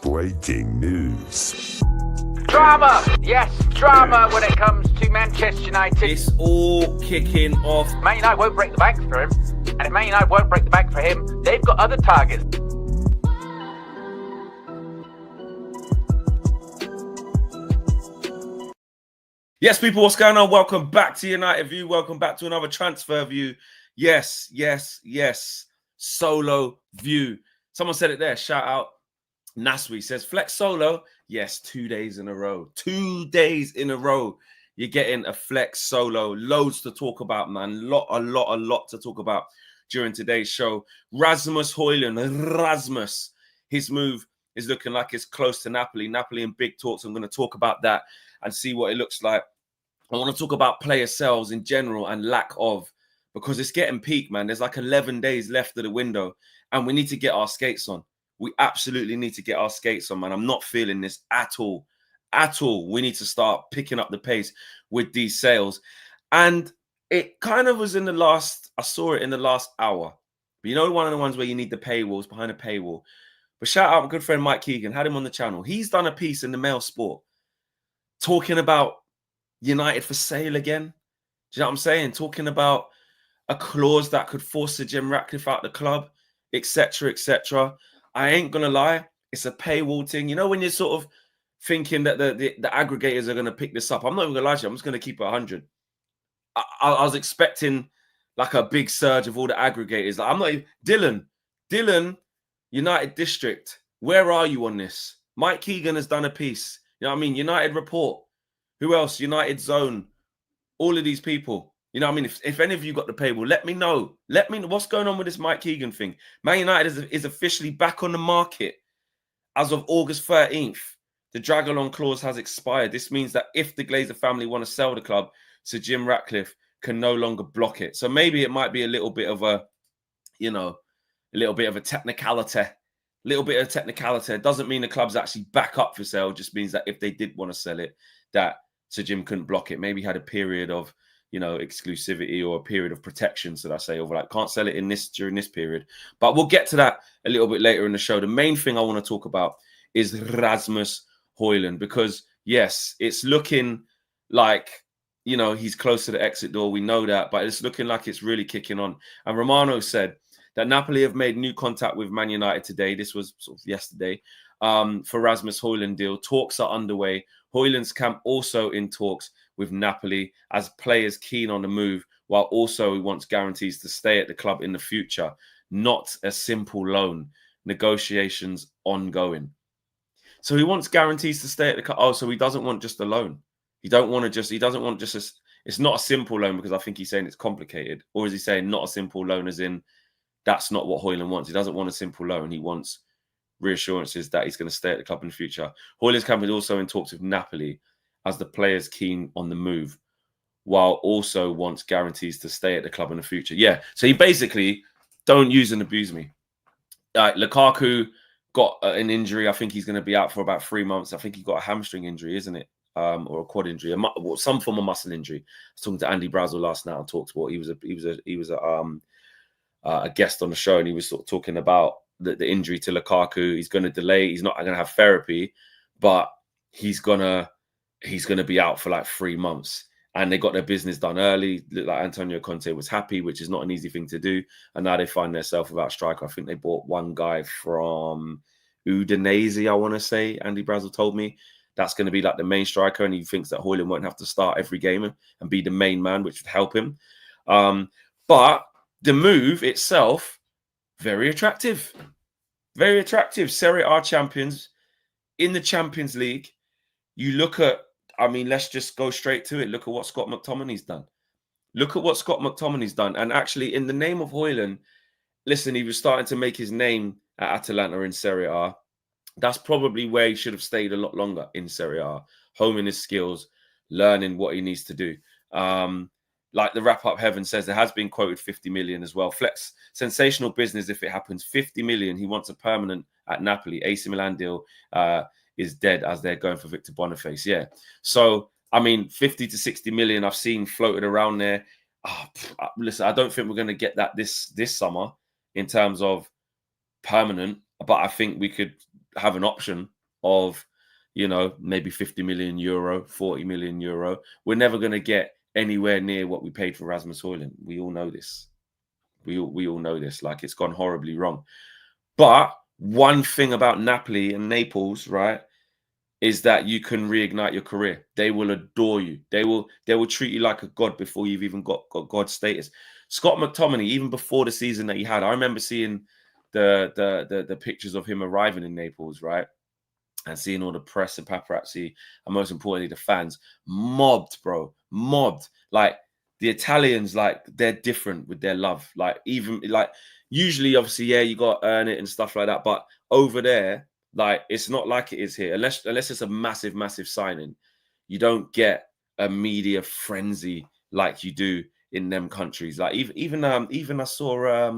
Breaking news. Drama! Yes, drama when it comes to Manchester United. It's all kicking off. Man United won't break the bank for him. And if Man United won't break the bank for him, they've got other targets. Yes, people, what's going on? Welcome back to United View. Welcome back to another transfer view. Yes. Solo view. Someone said it there. Shout out. Naswi says, flex solo. Yes, 2 days in a row. 2 days in a row. You're getting a flex solo. Loads to talk about, man. A lot to talk about during today's show. Rasmus Hojlund. Rasmus. His move is looking like it's close to Napoli. Napoli in big talks. I'm going to talk about that and see what it looks like. I want to talk about player sales in general and lack of, because it's getting peak, man. There's like 11 days left of the window and we need to get our skates on. We absolutely need to get our skates on, man. I'm not feeling this at all. We need to start picking up the pace with these sales. And it kind of was I saw it in the last hour. But you know, one of the ones where you need the paywalls, behind a paywall. But shout out my good friend Mike Keegan, had him on the channel. He's done a piece in the Mail Sport talking about United for sale again. Do you know what I'm saying? Talking about a clause that could force Sir Jim Ratcliffe out the club, etc. I ain't gonna lie, it's a paywall thing. You know, when you're sort of thinking that the aggregators are gonna pick this up. I'm not even gonna lie to you, I'm just gonna keep it 100. I was expecting like a big surge of all the aggregators. Like, I'm not even Dylan, United District. Where are you on this? Mike Keegan has done a piece. You know what I mean? United Report. Who else? United Zone. All of these people. You know what I mean? If any of you got the paywall, let me know. Let me know what's going on with this Mike Keegan thing. Man United is officially back on the market as of August 13th. The drag-along clause has expired. This means that if the Glazer family want to sell the club, Sir Jim Ratcliffe can no longer block it. So maybe it might be a little bit of a technicality. It doesn't mean the club's actually back up for sale. It just means that if they did want to sell it, that Sir Jim couldn't block it. Maybe had a period of exclusivity or a period of protection, so I say, over like can't sell it during this period. But we'll get to that a little bit later in the show. The main thing I want to talk about is Rasmus Hojlund, because yes, it's looking like he's close to the exit door. We know that, but it's looking like it's really kicking on. And Romano said that Napoli have made new contact with Man United today. This was sort of yesterday for Rasmus Hojlund deal. Talks are underway. Hojlund's camp also in talks with Napoli as players keen on the move, while also he wants guarantees to stay at the club in the future. Not a simple loan. Negotiations ongoing. So he wants guarantees to stay at the club. Oh, so he doesn't want just a loan. He doesn't want it's not a simple loan, because I think he's saying it's complicated. Or is he saying not a simple loan as in that's not what Hojlund wants? He doesn't want a simple loan. He wants reassurances that he's going to stay at the club in the future. Hojlund's camp is also in talks with Napoli as the players keen on the move, while also wants guarantees to stay at the club in the future. Yeah, so he basically, don't use and abuse me. Lukaku got an injury. I think he's going to be out for about 3 months. I think he got a hamstring injury, isn't it? Or a quad injury, some form of muscle injury. I was talking to Andy Brazel last night on Talksport. He was a guest on the show, and he was sort of talking about the injury to Lukaku. He's going to delay. He's not going to have therapy, but he's gonna be out for like 3 months. And they got their business done early. Looked like Antonio Conte was happy, which is not an easy thing to do. And now they find themselves without striker. I think they bought one guy from Udinese, I want to say. Andy Brazel told me that's going to be like the main striker, and he thinks that Hojlund won't have to start every game and be the main man, which would help him. But the move itself, very attractive. Very attractive. Serie A champions in the Champions League. You look at, let's just go straight to it. Look at what Scott McTominay's done. And actually, in the name of Hojlund, listen, he was starting to make his name at Atalanta in Serie A. That's probably where he should have stayed a lot longer in Serie A, honing his skills, learning what he needs to do. Like the wrap-up Heaven says, there has been quoted 50 million as well. Flex, sensational business if it happens. 50 million, he wants a permanent at Napoli. AC Milan deal is dead as they're going for Victor Boniface. Yeah. So, 50 to 60 million I've seen floated around there. Listen, I don't think we're going to get that this summer in terms of permanent, but I think we could have an option of, you know, maybe 50 million euro, 40 million euro. We're never going to get anywhere near what we paid for Rasmus Hojlund. We all know this. We all know this. Like, it's gone horribly wrong. But one thing about Napoli and Naples, right, is that you can reignite your career. They will adore you. They will treat you like a god before you've even got god status. Scott McTominay, even before the season that he had, I remember seeing the pictures of him arriving in Naples, right? And seeing all the press and paparazzi, and most importantly, the fans mobbed, bro, mobbed. Like, the Italians, like, they're different with their love. Like, even like, usually, obviously, yeah, you got to earn it and stuff like that. But over there, like, it's not like it is here. Unless it's a massive, massive signing, you don't get a media frenzy like you do in them countries. Like, even I saw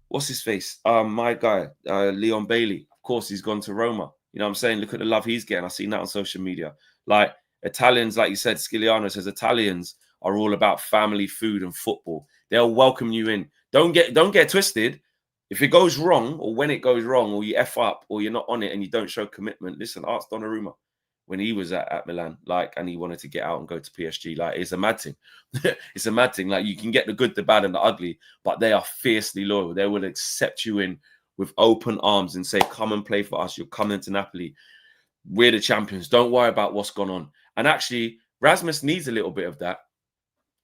what's his face? My guy, Leon Bailey. Of course, he's gone to Roma. You know what I'm saying? Look at the love he's getting. I've seen that on social media. Like, Italians, like you said, Sciliano says Italians are all about family, food, and football. They'll welcome you in. Don't get twisted. If it goes wrong, or when it goes wrong, or you F up, or you're not on it and you don't show commitment, listen, ask Donnarumma when he was at Milan, like, and he wanted to get out and go to PSG. Like, it's a mad thing. It's a mad thing. Like, you can get the good, the bad, and the ugly, but they are fiercely loyal. They will accept you in with open arms and say, come and play for us. You're coming to Napoli. We're the champions. Don't worry about what's gone on. And actually, Rasmus needs a little bit of that.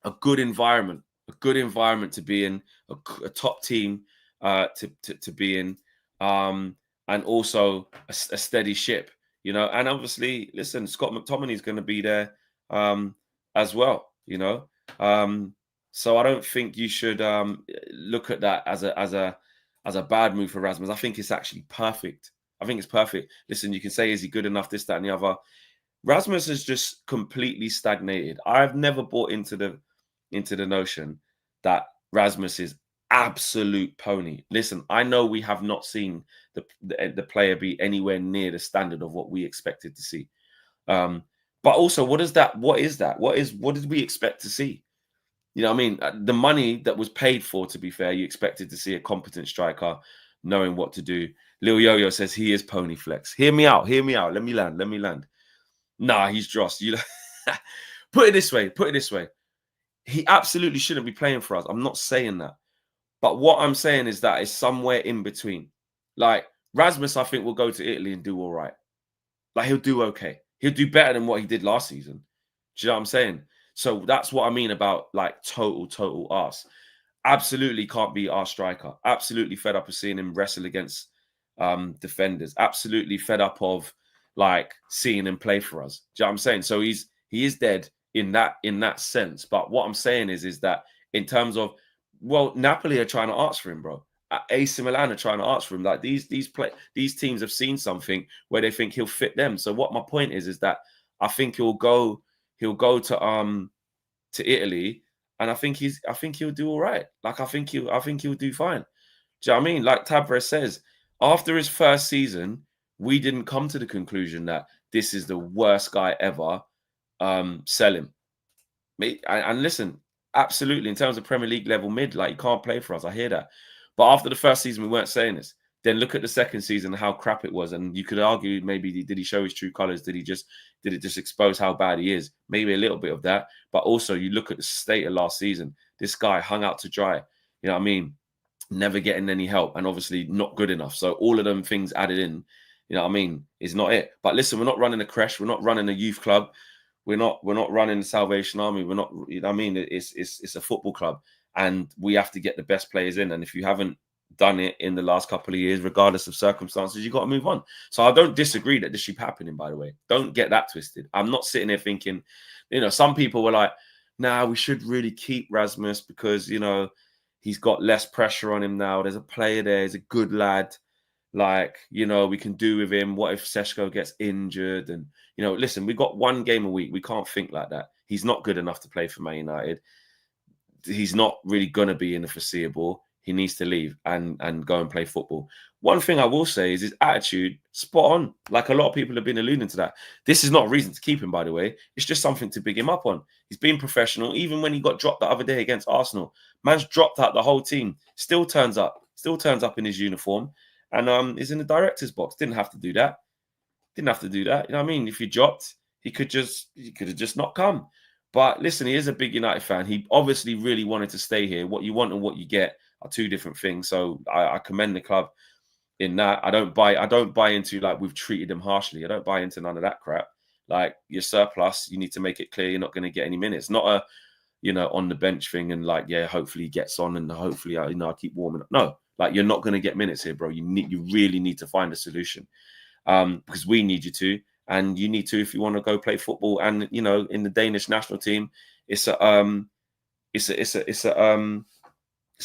A good environment to be in, a top team to be in, and also a steady ship. You know, and obviously, listen, Scott McTominay is going to be there as well. You know, so I don't think you should look at that as a bad move for Rasmus. I think it's actually perfect. I think it's perfect. Listen, you can say, is he good enough? This, that, and the other. Rasmus has just completely stagnated. I've never bought into the notion that Rasmus is absolute pony. Listen, I know we have not seen the player be anywhere near the standard of what we expected to see. But also, what is that? What did we expect to see? You know what I mean? The money that was paid for, to be fair, you expected to see a competent striker knowing what to do. Lil Yo-Yo says he is pony flex. Hear me out. Let me land. Nah, he's Dross. You put it this way. He absolutely shouldn't be playing for us. I'm not saying that. But what I'm saying is that it's somewhere in between. Like, Rasmus, I think, will go to Italy and do all right. Like, he'll do okay. He'll do better than what he did last season. Do you know what I'm saying? So that's what I mean about, like, total arse. Absolutely can't be our striker. Absolutely fed up of seeing him wrestle against defenders. Absolutely fed up of, like, seeing him play for us. Do you know what I'm saying? So he is dead in that sense. But what I'm saying is that in terms of, well, Napoli are trying to ask for him, bro. AC Milan are trying to ask for him. Like, these teams have seen something where they think he'll fit them. So what my point is that I think he'll go to Italy, and I think he'll do all right. Like, I think he'll do fine. Do you know what I mean? Like Tavares says, after his first season, we didn't come to the conclusion that this is the worst guy ever. Sell him. And listen, absolutely, in terms of Premier League level mid, like, you can't play for us. I hear that. But after the first season, we weren't saying this. Then look at the second season, how crap it was. And you could argue, maybe, did he show his true colors? Did it just expose how bad he is? Maybe a little bit of that. But also, you look at the state of last season. This guy hung out to dry. You know what I mean? Never getting any help, and obviously not good enough. So all of them things added in, you know what I mean, is not it. But listen, we're not running a creche. We're not running a youth club. We're not running the Salvation Army. We're not, you know what I mean? It's a football club, and we have to get the best players in. And if you haven't done it in the last couple of years, regardless of circumstances, you've got to move on. So I don't disagree that this should be happening, by the way. Don't get that twisted. I'm not sitting there thinking, you know, some people were like, nah, we should really keep Rasmus because, you know, he's got less pressure on him now. There's a player there. He's a good lad. Like, you know, we can do with him. What if Seshko gets injured? And, you know, listen, we've got one game a week. We can't think like that. He's not good enough to play for Man United. He's not really going to be in the foreseeable. He needs to leave and go and play football. One thing I will say is his attitude, spot on. Like, a lot of people have been alluding to that. This is not a reason to keep him, by the way. It's just something to big him up on. He's been professional. Even when he got dropped the other day against Arsenal, man's dropped out the whole team. Still turns up in his uniform. and is in the director's box. Didn't have to do that. Didn't have to do that. You know what I mean? If he dropped, he could have just not come. But listen, he is a big United fan. He obviously really wanted to stay here. What you want and what you get are two different things. So I commend the club in that. I don't buy into like we've treated him harshly. I don't buy into none of that crap. Like your surplus, you need to make it clear you're not going to get any minutes. Not a, on the bench thing and like, yeah, hopefully he gets on and hopefully I keep warming up. No, like you're not going to get minutes here, bro. You really need to find a solution. Because we need you to, and you need to if you want to go play football. And in the Danish national team, it's a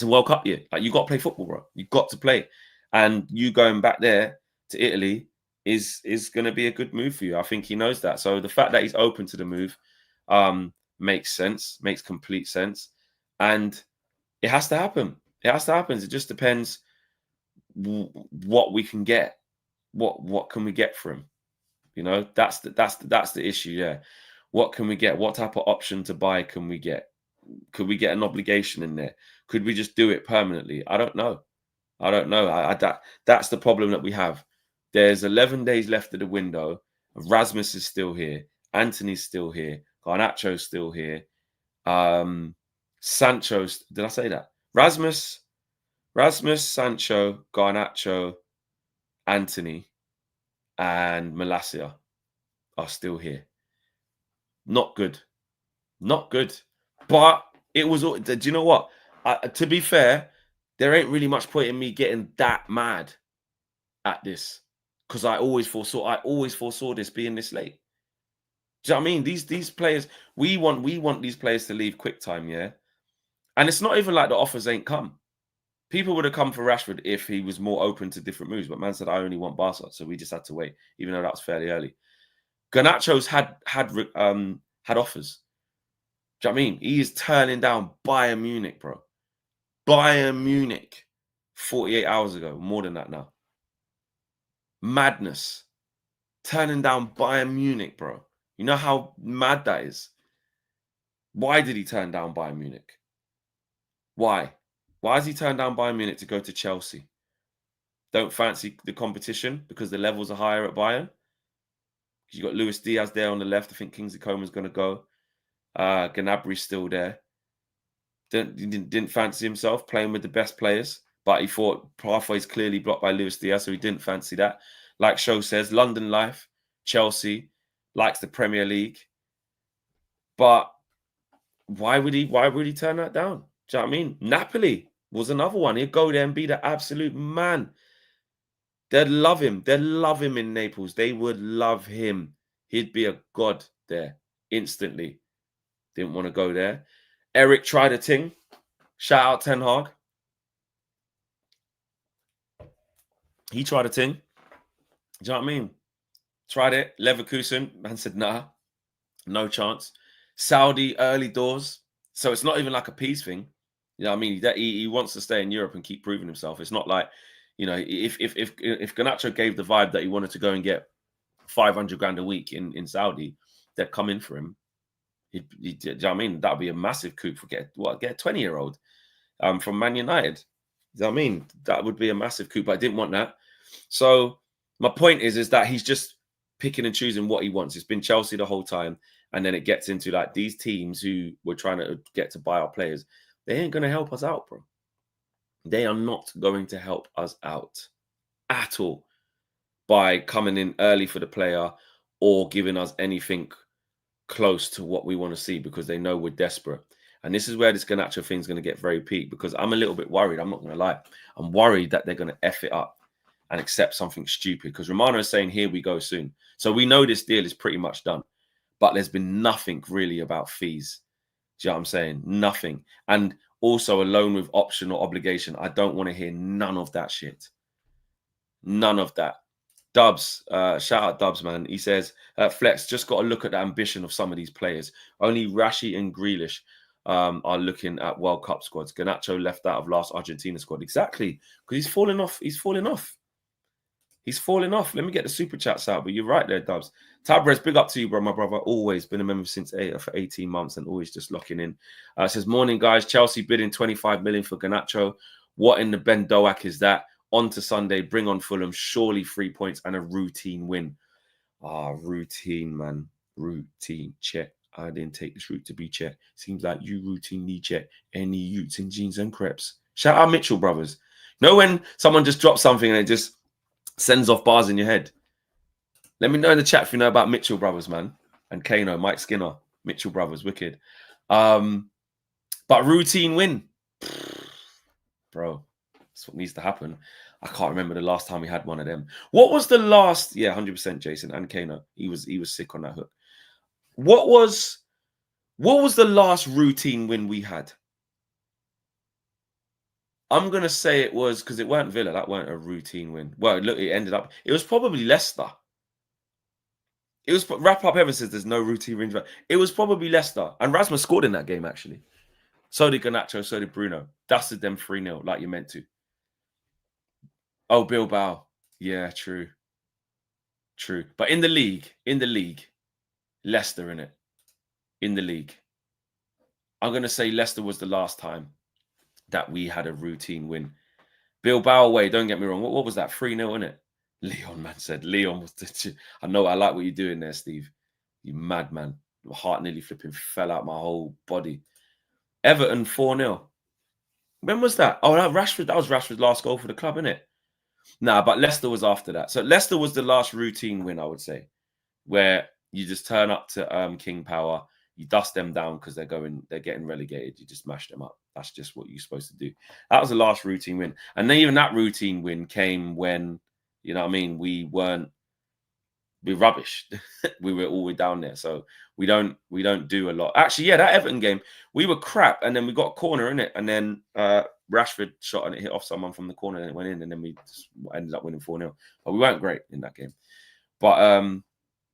World Cup year. Like you got to play football, bro. You got to play, and you going back there to Italy is going to be a good move for you. I think he knows that. So the fact that he's open to the move makes sense, makes complete sense, and it has to happen. It has to happen. It just depends what we can get. What can we get for him? That's the issue. Yeah, what can we get? What type of option to buy can we get? Could we get an obligation in there? Could we just do it permanently? I don't know. That's the problem that we have. There's 11 days left of the window. Rasmus is still here. Anthony's still here. Garnacho's still here. Sancho's. Did I say that? Rasmus, Sancho, Garnacho, Anthony, and Malacia are still here. Not good. But it was. Do you know what? To be fair, there ain't really much point in me getting that mad at this because I always foresaw this being this late. Do you know what I mean? These players, we want these players to leave quick time, yeah. And it's not even like the offers ain't come. People would have come for Rashford if he was more open to different moves, but man said, I only want Barca, so we just had to wait, even though that was fairly early. Garnacho's had offers. Do you know what I mean? He is turning down Bayern Munich, bro. Bayern Munich 48 hours ago, more than that now. Madness. Turning down Bayern Munich, bro. You know how mad that is? Why did he turn down Bayern Munich? Why? Why has he turned down Bayern Munich to go to Chelsea? Don't fancy the competition because the levels are higher at Bayern? Because you've got Luis Diaz there on the left. I think Kingsley Coman's going to go. Gnabry's still there. Didn't fancy himself playing with the best players, but he thought pathway's clearly blocked by Luis Diaz, so he didn't fancy that. Like Show says, London life, Chelsea, likes the Premier League. But why would he turn that down? Do you know what I mean? Napoli was another one. He'd go there and be the absolute man. They'd love him. They'd love him in Naples. They would love him. He'd be a god there instantly. Didn't want to go there. Eric tried a thing. Shout out Ten Hag. He tried a thing. Do you know what I mean? Tried it. Leverkusen. Man said, nah. No chance. Saudi, early doors. So it's not even like a peace thing. You know what I mean? That he wants to stay in Europe and keep proving himself. It's not like, if Garnacho gave the vibe that he wanted to go and get 500 grand a week in Saudi, they'd come in for him. Do you know what I mean? That would be a massive coup for get a 20-year-old from Man United. Do you know what I mean? That would be a massive coup, but I didn't want that. So my point is that he's just picking and choosing what he wants. It's been Chelsea the whole time. And then it gets into like these teams who were trying to get to buy our players. They ain't going to help us out, bro. They are not going to help us out at all by coming in early for the player or giving us anything close to what we want to see because they know we're desperate. And this is where this Garnacho thing is going to get very peak because I'm a little bit worried. I'm not going to lie. I'm worried that they're going to F it up and accept something stupid because Romano is saying, here we go soon. So we know this deal is pretty much done. But there's been nothing really about fees. Do you know what I'm saying? Nothing. And also a loan with option or obligation. I don't want to hear none of that shit. None of that. Dubs, shout out Dubs, man. He says, Flex, just got to look at the ambition of some of these players. Only Rashi and Grealish are looking at World Cup squads. Garnacho left out of last Argentina squad. Exactly. Because he's falling off. He's falling off. Let me get the super chats out. But you're right there, Dubs. Tabrez, big up to you, bro, my brother. Always been a member since for 18 months and always just locking in. Says, morning, guys. Chelsea bidding 25 million for Garnacho. What in the Ben Doak is that? On to Sunday, bring on Fulham, surely 3 points and a routine win. Routine, man. Routine. Check. I didn't take this route to be checked. Seems like you routinely check any utes in jeans and crepes. Shout out Mitchell brothers. Know when someone just drops something and it just sends off bars in your head? Let me know in the chat if you know about Mitchell brothers, man. And Kano, Mike Skinner, Mitchell brothers, wicked. But routine win. Bro, that's what needs to happen. I can't remember the last time we had one of them. What was the last? Yeah, 100% Jason and Kano. He was sick on that hook. What was the last routine win we had? I'm gonna say it was, because it weren't Villa. That weren't a routine win. Well, look, it ended up. It was probably Leicester. It was wrap up. Ever says there's no routine wins. It was probably Leicester, and Rasmus scored in that game actually. So did Garnacho. So did Bruno. Dusted them 3-0 like you meant to. Oh, Bilbao. Yeah, true. But in the league, Leicester in it. In the league, I'm gonna say Leicester was the last time that we had a routine win. Bilbao away, don't get me wrong. What was that? 3-0, innit? Leon, man, said. Leon was the... I know, I like what you're doing there, Steve. You madman. My heart nearly flipping fell out my whole body. Everton 4-0. When was that? Oh, that was Rashford's last goal for the club, innit? Nah, but Leicester was after that. So Leicester was the last routine win, I would say, where you just turn up to King Power, you dust them down because they're getting relegated. You just mash them up. That's just what you're supposed to do. That was the last routine win. And then even that routine win came when, you know what I mean, we're rubbish. We were all the way down there. So we don't do a lot. Actually, yeah, that Everton game, we were crap. And then we got a corner in it. And then Rashford shot and it hit off someone from the corner and it went in. And then we just ended up winning 4-0. But we weren't great in that game. But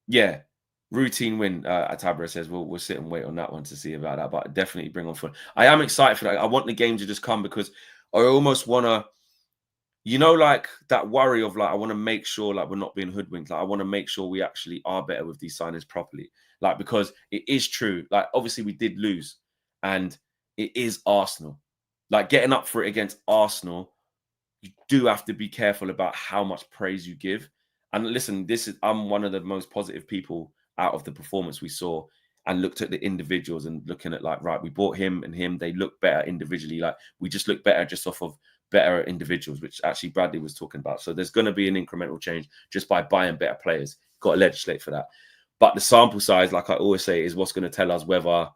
yeah. Routine win, Atabra says, we'll sit and wait on that one to see about that. But definitely bring on Fulham. I am excited for that. I want the game to just come because I almost want to, you know, like that worry of like, I want to make sure like we're not being hoodwinked. Like I want to make sure we actually are better with these signings properly. Like, because it is true. Like, obviously we did lose and it is Arsenal. Like getting up for it against Arsenal, you do have to be careful about how much praise you give. And listen, I'm one of the most positive people out of the performance we saw, and looked at the individuals and looking at like, right, we bought him and him. They look better individually. Like we just look better just off of better individuals, which actually Bradley was talking about. So there's going to be an incremental change just by buying better players. Got to legislate for that. But the sample size, like I always say, is what's going to tell us whether,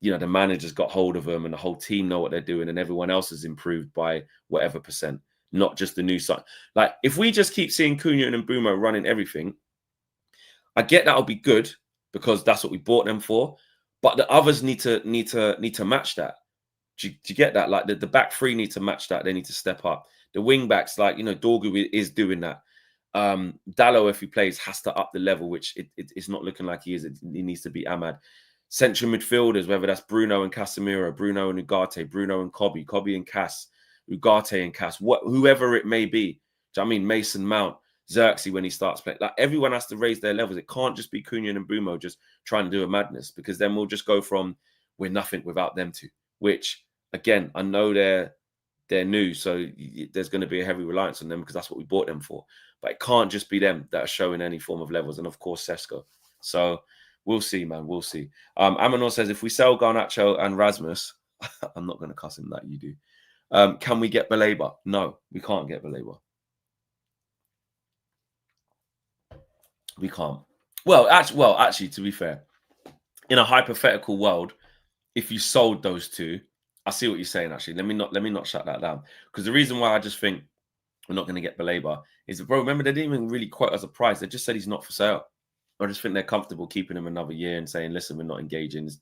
you know, the manager's got hold of them and the whole team know what they're doing and everyone else has improved by whatever percent, not just the new side. Like if we just keep seeing Cunha and Mbeumo running everything, I get that'll be good because that's what we bought them for, but the others need to match that. Do you get that? Like the back three need to match that. They need to step up. The wing backs, like, you know, Dorgu is doing that. Dalot, if he plays, has to up the level, which it's not looking like he is. He needs to be Ahmad. Central midfielders, whether that's Bruno and Casemiro, Bruno and Ugarte, Bruno and Kobe and Cass, Ugarte and Cass, whoever it may be. Do you know what I mean? Mason Mount, Xerxes when he starts playing. Like everyone has to raise their levels. It can't just be Cunha and Mbeumo just trying to do a madness, because then we'll just go from we're nothing without them to, which again, I know they're new, so there's going to be a heavy reliance on them because that's what we bought them for. But it can't just be them that are showing any form of levels, and of course Sesko. So we'll see, man. We'll see. Amanor says if we sell Garnacho and Rasmus, I'm not going to cuss him that you do. Can we get Baleba? No, we can't get Baleba. We can't. Well, actually, to be fair, in a hypothetical world, if you sold those two, I see what you're saying. Actually, let me not shut that down, because the reason why I just think we're not going to get Baleba is, bro, remember they didn't even really quote as a price. They just said he's not for sale. I just think they're comfortable keeping him another year and saying, listen, we're not engaging. There's,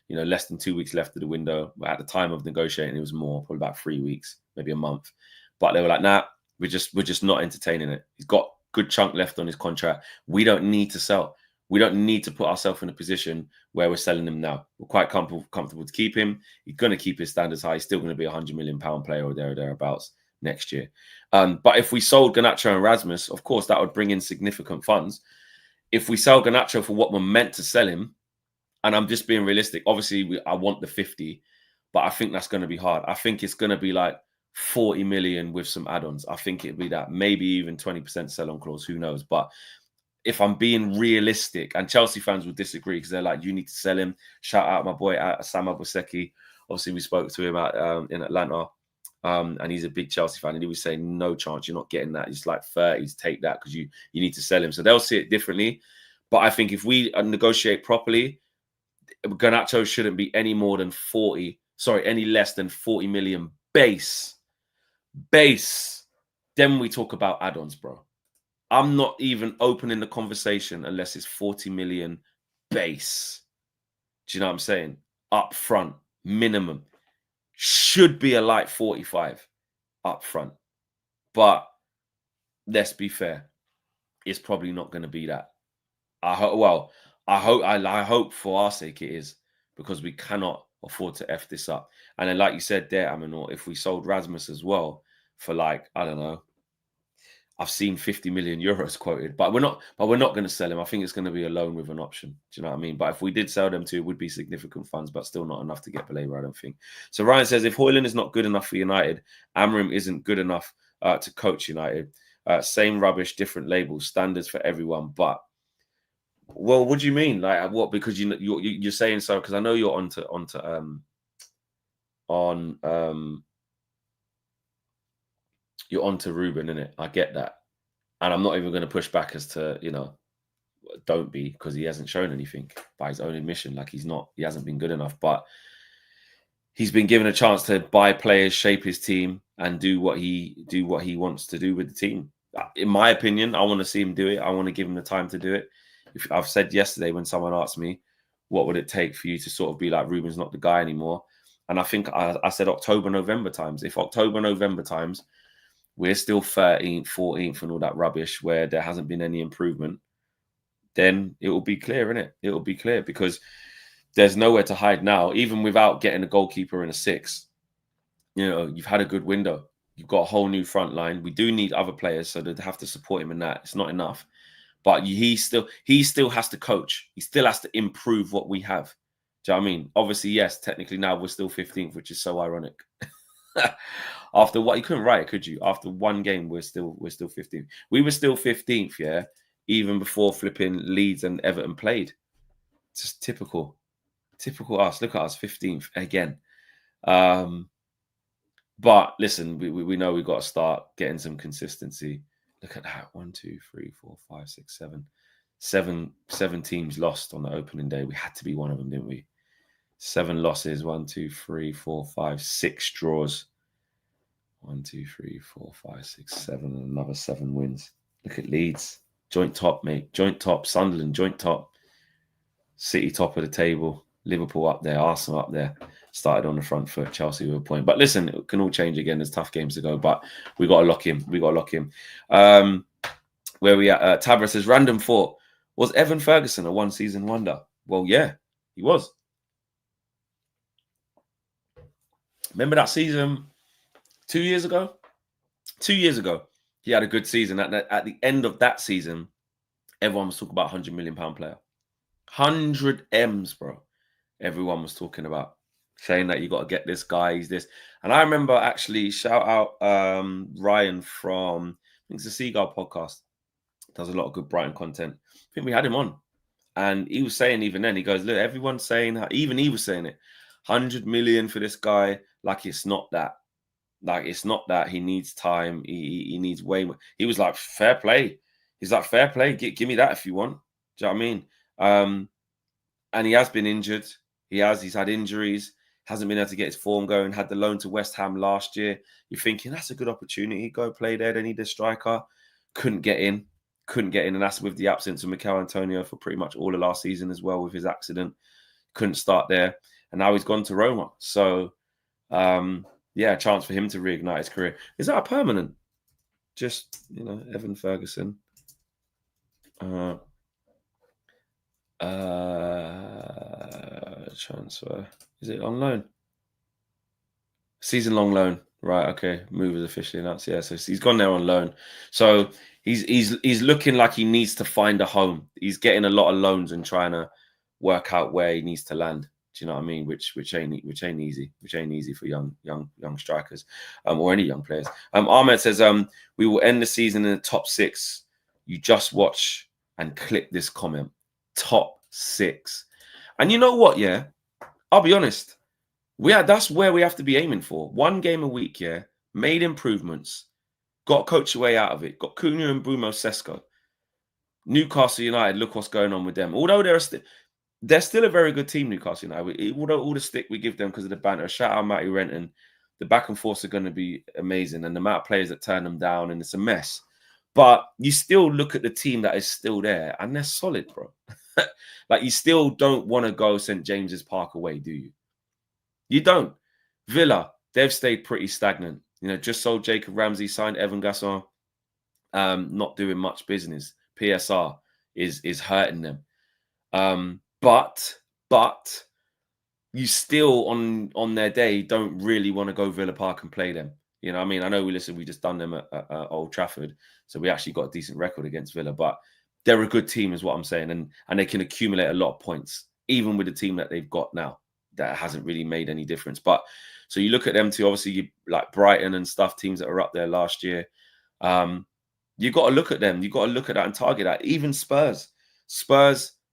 you know, less than 2 weeks left of the window. But at the time of negotiating, it was more, probably about 3 weeks, maybe a month. But they were like, nah, we're just not entertaining it. He's got good chunk left on his contract. We don't need to sell. We don't need to put ourselves in a position where we're selling him now. We're quite comfortable to keep him. He's going to keep his standards high. He's still going to be a £100 million player or thereabouts next year. But if we sold Garnacho and Rasmus, of course, that would bring in significant funds. If we sell Garnacho for what we're meant to sell him, and I'm just being realistic, obviously I want the 50, but I think that's going to be hard. I think it's going to be like 40 million with some add-ons. I think it'd be that, maybe even 20% sell-on clause. Who knows? But if I'm being realistic, and Chelsea fans will disagree because they're like, you need to sell him. Shout out my boy Sam Abuseki. Obviously, we spoke to him in Atlanta, and he's a big Chelsea fan, and he was saying, no chance, you're not getting that. He's like 30s, take that because you need to sell him. So they'll see it differently. But I think if we negotiate properly, Garnacho shouldn't be any less than 40 million base. Then we talk about add-ons, bro. I'm not even opening the conversation unless it's 40 million base. Do you know what I'm saying? Up front, minimum. Should be a light 45 up front. But let's be fair. It's probably not going to be that. I hope for our sake it is, because we cannot afford to F this up. And then, like you said there, Aminor, if we sold Rasmus as well for like, I don't know, I've seen 50 million euros quoted, but we're not going to sell him. I think it's going to be a loan with an option. Do you know what I mean? But if we did sell them too, it would be significant funds, but still not enough to get Baleba, I don't think. So Ryan says, if Hojlund is not good enough for United, Amram isn't good enough to coach United. Same rubbish, different labels, standards for everyone. But, well, what do you mean? Like what? Because you're saying so, because I know you're you're onto Ruben, innit? I get that. And I'm not even going to push back as to, don't be, because he hasn't shown anything by his own admission. Like he hasn't been good enough, but he's been given a chance to buy players, shape his team, and do what he wants to do with the team. In my opinion, I want to see him do it. I want to give him the time to do it. I've said yesterday when someone asked me, what would it take for you to sort of be like, Ruben's not the guy anymore? And I think I said October, November times. If October, November times, we're still 13th, 14th and all that rubbish where there hasn't been any improvement, then it will be clear, innit? It will be clear, because there's nowhere to hide now. Even without getting a goalkeeper in a 6, you've had a good window. You've got a whole new front line. We do need other players, so they have to support him in that. It's not enough. But he still has to coach. He still has to improve what we have. Do you know what I mean? Obviously, yes, technically now we're still 15th, which is so ironic. After what, you couldn't write it, could you? After one game, we're still 15th. We were still 15th, yeah, even before flipping Leeds and Everton played. Just typical us. Look at us, 15th again. But listen, we know we've got to start getting some consistency. Look at that. 1, 2, 3, 4, 5, 6, 7. Seven teams lost on the opening day. We had to be one of them, didn't we? 7 losses. 1, 2, 3, 4, 5, 6 draws. 1, 2, 3, 4, 5, 6, 7, and another 7 wins. Look at Leeds. Joint top, mate. Joint top. Sunderland, joint top. City top of the table. Liverpool up there. Arsenal up there. Started on the front foot. Chelsea with a point. But listen, it can all change again. There's tough games to go. But we got to lock him. Where we at? Tabra says, random thought. Was Evan Ferguson a one-season wonder? Well, yeah, he was. Remember that season 2 years ago? 2 years ago, he had a good season. At the end of that season, everyone was talking about £100 million player. 100 M's, bro. Everyone was talking about, saying that you got to get this guy, he's this. And I remember actually, shout out Ryan from, I think it's the Seagull podcast. Does a lot of good Brighton content. I think we had him on. And he was saying even then, he goes, look, everyone's saying, even he was saying it, 100 million for this guy. Like, it's not that. Like, it's not that. He needs time. He needs way more. He was like, fair play. He's like, fair play. Give me that if you want. Do you know what I mean? And he has been injured. He's had injuries. Hasn't been able to get his form going. Had the loan to West Ham last year. You're thinking, that's a good opportunity. Go play there. They need a striker. Couldn't get in. And that's with the absence of Mikel Antonio for pretty much all of last season as well with his accident. Couldn't start there. And now he's gone to Roma. So, yeah, a chance for him to reignite his career. Is that a permanent? Just, Evan Ferguson. Transfer. Is it on loan? Season-long loan. Right, okay. Move is officially announced. Yeah, so he's gone there on loan. So he's looking like he needs to find a home. He's getting a lot of loans and trying to work out where he needs to land. Do you know what I mean? Which ain't easy. Which ain't easy for young strikers, or any young players. Ahmed says, we will end the season in the top 6. You just watch and click this comment. Top 6. And you know what? Yeah, I'll be honest. That's where we have to be aiming for. 1 game a week. Yeah, made improvements. Got coach your way out of it. Got Cunha and Bruno Sesko. Newcastle United. Look what's going on with them. Although they're still a very good team, Newcastle United. Although all the stick we give them because of the banter, shout out Matty Renton. The back and forths are going to be amazing, and the amount of players that turn them down, and it's a mess. But you still look at the team that is still there, and they're solid, bro. Like, you still don't want to go St. James's Park away, do you? You don't. Villa, they've stayed pretty stagnant. Just sold Jacob Ramsey, signed Evan Gasson. Not doing much business. PSR is hurting them. But you still on their day don't really want to go Villa Park and play them. You know what I mean? I know we just done them at Old Trafford, so we actually got a decent record against Villa, but they're a good team is what I'm saying, and they can accumulate a lot of points, even with the team that they've got now. That hasn't really made any difference. But so you look at them too, obviously, like Brighton and stuff, teams that were up there last year. You got to look at them. You got to look at that and target that. Even Spurs,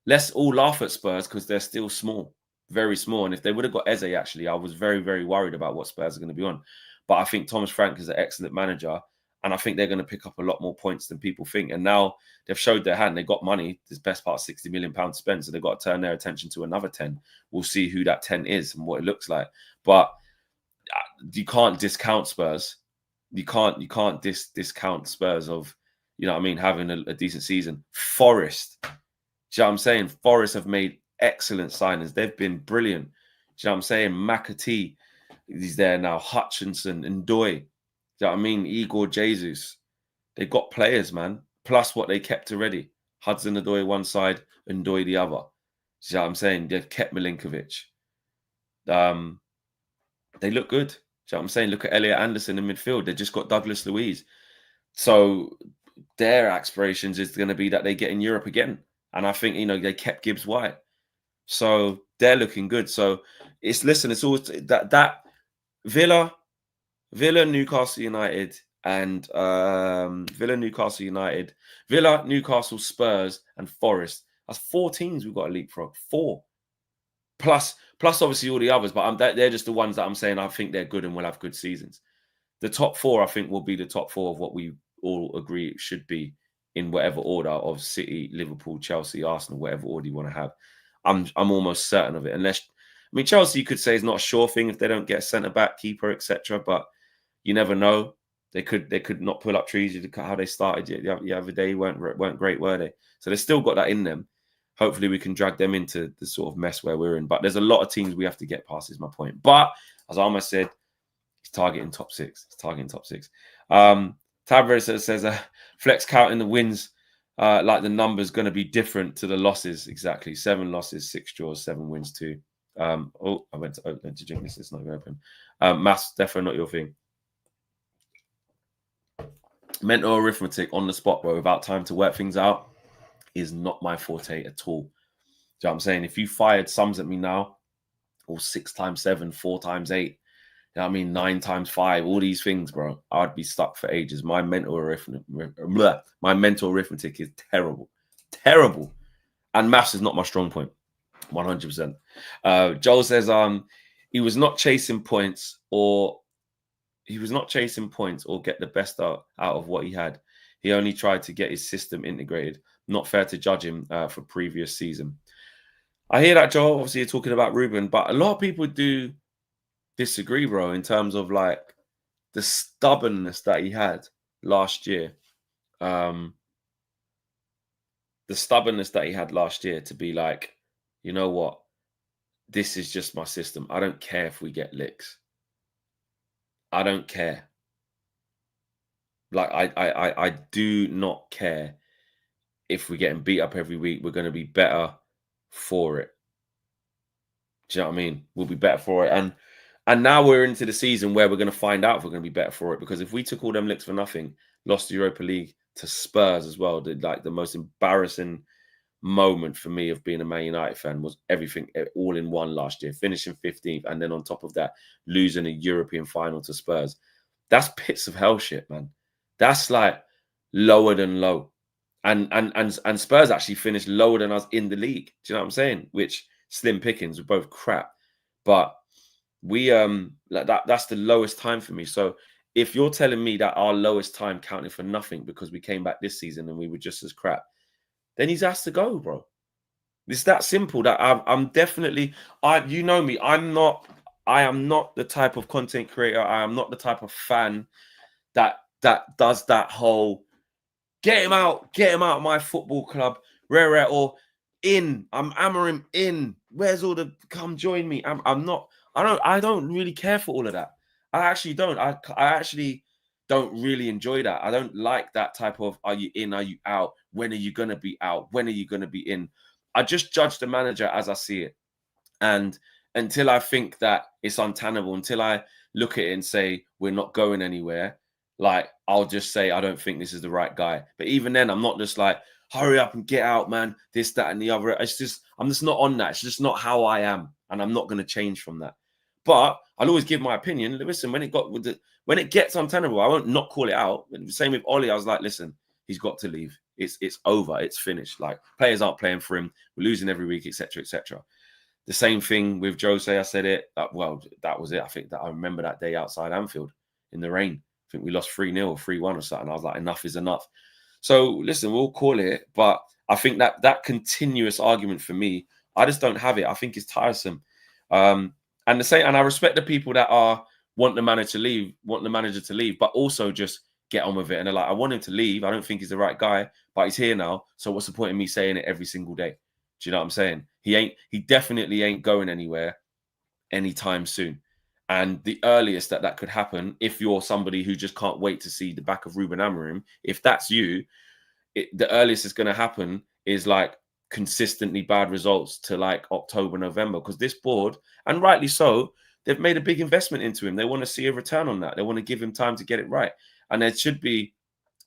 let's all laugh at Spurs because they're still small, very small. And if they would have got Eze, actually, I was very, very worried about what Spurs are going to be on. But I think Thomas Frank is an excellent manager, and I think they're going to pick up a lot more points than people think. And now they've showed their hand. They got money. This best part of £60 million spent, so they've got to turn their attention to another 10. We'll see who that 10 is and what it looks like. But you can't discount Spurs. You can't discount Spurs of, you know what I mean, having a decent season. Forest, do you know what I'm saying? Forest have made excellent signings. They've been brilliant. Do you know what I'm saying? McAtee, he's there now. Hutchinson, Ndoye. Do you know what I mean? Igor Jesus. They've got players, man. Plus what they kept already. Hudson-Odoi one side, Ndoye the other. Do you know what I'm saying? They've kept Milinkovic. They look good. Do you know what I'm saying? Look at Elliot Anderson in midfield. They just got Douglas Luiz. So their aspirations is going to be that they get in Europe again. And I think, they kept Gibbs White. So they're looking good. So it's always that Villa, Newcastle United, and Villa, Newcastle, Spurs, and Forest. That's 4 teams we've got to leapfrog. 4. Plus obviously all the others, but they're just the ones that I'm saying I think they're good and will have good seasons. The top 4, I think, will be the top 4 of what we all agree it should be in whatever order of City, Liverpool, Chelsea, Arsenal, whatever order you want to have. I'm almost certain of it. Unless, Chelsea, you could say, is not a sure thing if they don't get centre back, keeper, etc. But you never know. They could not pull up trees. How they started the other day weren't great, were they? So they still got that in them. Hopefully we can drag them into the sort of mess where we're in. But there's a lot of teams we have to get past, is my point. But as Alma said, he's targeting top 6. Tavares says flex counting the wins like the number's going to be different to the losses. Exactly. 7 losses, 6 draws, 7 wins, 2. I went to Oakland to drink this. It's not going to open. Maths, definitely not your thing. Mental arithmetic on the spot, bro, without time to work things out, is not my forte at all. Do you know what I'm saying? If you fired sums at me now, or 6 times 7, 4 times 8, you know what I mean, 9 times 5, all these things, bro, I'd be stuck for ages. My mental arithmetic is terrible. And maths is not my strong point. 100%. Joel says he was not chasing points or get the best out of what he had. He only tried to get his system integrated. Not fair to judge him for previous season. I hear that, Joel. Obviously, you're talking about Ruben, but a lot of people do disagree, bro, in terms of like the stubbornness that he had last year. The stubbornness that he had last year to be like, you know what? This is just my system. I don't care if we get licks. I don't care. Like, I do not care if we're getting beat up every week. We're going to be better for it. Do you know what I mean? We'll be better for it. And now we're into the season where we're going to find out if we're going to be better for it. Because if we took all them licks for nothing, lost the Europa League to Spurs as well, the most embarrassing moment for me of being a Man United fan was everything all in one last year, finishing 15th, and then on top of that, losing a European final to Spurs. That's pits of hell shit, man. That's like lower than low. And Spurs actually finished lower than us in the league. Do you know what I'm saying? Which slim pickings were both crap. But we like that's the lowest time for me. So if you're telling me that our lowest time counted for nothing because we came back this season and we were just as crap, then he's asked to go, bro. It's that simple. That I'm definitely, you know me, I am not the type of content creator. I am not the type of fan that does that whole get him out of my football club, rare or in. I'm hammering in. Where's all the come join me? I'm not. I don't really care for all of that. I actually don't. I actually don't really enjoy that. I don't like that type of are you in, are you out? When are you gonna be out? When are you gonna be in? I just judge the manager as I see it. And until I think that it's untenable, until I look at it and say we're not going anywhere, like I'll just say I don't think this is the right guy. But even then, I'm not just like hurry up and get out, man. This, that, and the other. It's just I'm just not on that. It's just not how I am, and I'm not going to change from that. But I'll always give my opinion. Listen, when it gets untenable, I won't not call it out. Same with Ollie. I was like, listen, he's got to leave. It's over. It's finished. Like players aren't playing for him. We're losing every week, etc., etc. The same thing with Jose. I said it. Well, that was it. I think that I remember that day outside Anfield in the rain. I think we lost 3-0 or 3-1 or something. I was like, enough is enough. So listen, we'll call it. But I think that continuous argument for me, I just don't have it. I think it's tiresome. And I respect the people that want the manager to leave, but also just get on with it. And they're like, I want him to leave. I don't think he's the right guy, but he's here now. So what's the point in me saying it every single day? Do you know what I'm saying? He definitely ain't going anywhere anytime soon. And the earliest that could happen, if you're somebody who just can't wait to see the back of Ruben Amorim, if that's you, the earliest it's going to happen is like consistently bad results to like October, November, because this board, and rightly so, they've made a big investment into him. They want to see a return on that. They want to give him time to get it right. And there should be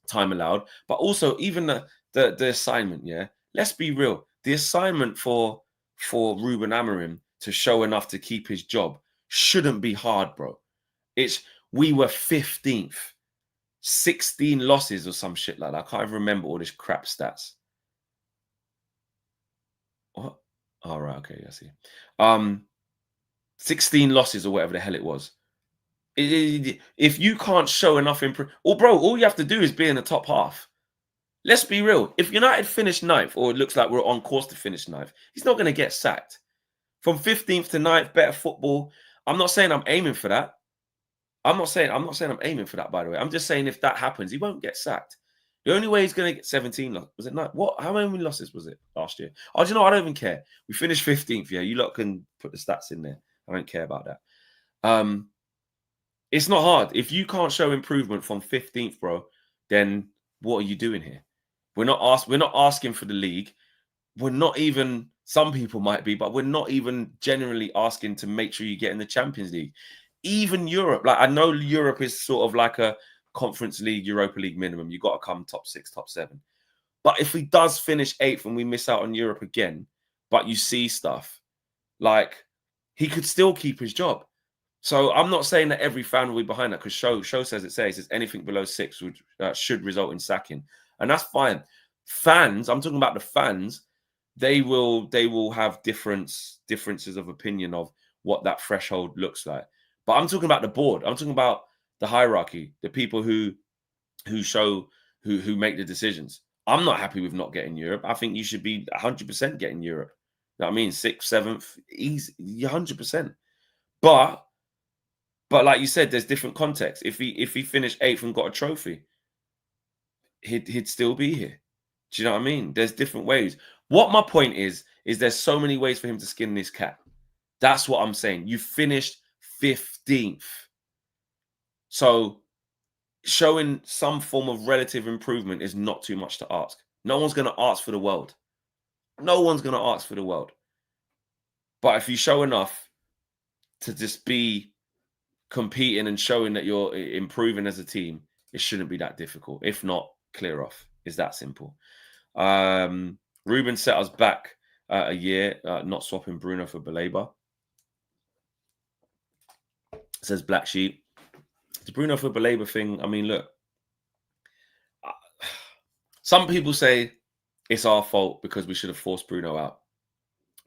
time allowed. But also, even the assignment, yeah, let's be real. The assignment for Ruben Amorim to show enough to keep his job shouldn't be hard, bro. We were 15th, 16 losses or some shit like that. I can't even remember all this crap stats. What? All right, okay, I see. 16 losses or whatever the hell it was. If you can't show enough improvement, all you have to do is be in the top half. Let's be real. If United finish 9th, or it looks like we're on course to finish 9th, he's not going to get sacked. From 15th to 9th, better football. I'm not saying I'm aiming for that. I'm not saying I'm aiming for that, by the way. I'm just saying if that happens, he won't get sacked. The only way he's going to get 17 was it 9? What? How many losses was it last year? Oh, do you know? I don't even care. We finished 15th. Yeah, you lot can put the stats in there. I don't care about that. It's not hard. If you can't show improvement from 15th, bro, then what are you doing here? We're not asking for the league. We're not even, some people might be, but we're not even generally asking to make sure you get in the Champions League. Even Europe, like I know Europe is sort of like a Conference League, Europa League minimum. You got to come top 6, top 7. But if he does finish 8th and we miss out on Europe again, but you see stuff, like he could still keep his job. So I'm not saying that every fan will be behind that, because show says it says anything below 6 should result in sacking, and that's fine. Fans, I'm talking about the fans. They will have differences of opinion of what that threshold looks like. But I'm talking about the board. I'm talking about the hierarchy, the people who make the decisions. I'm not happy with not getting Europe. I think you should be 100% getting Europe. You know what I mean? 6th, 7th, easy, 100%. But like you said, there's different contexts. If he finished 8th and got a trophy, he'd still be here. Do you know what I mean? There's different ways. What my point is there's so many ways for him to skin this cat. That's what I'm saying. You finished 15th. So showing some form of relative improvement is not too much to ask. No one's going to ask for the world. No one's going to ask for the world. But if you show enough to just be competing and showing that you're improving as a team, it shouldn't be that difficult. If not, clear off. It's that simple. Right, Ruben set us back a year, not swapping Bruno for Baleba. Says Black Sheep. The Bruno for Baleba thing, I mean, look. Some people say it's our fault because we should have forced Bruno out.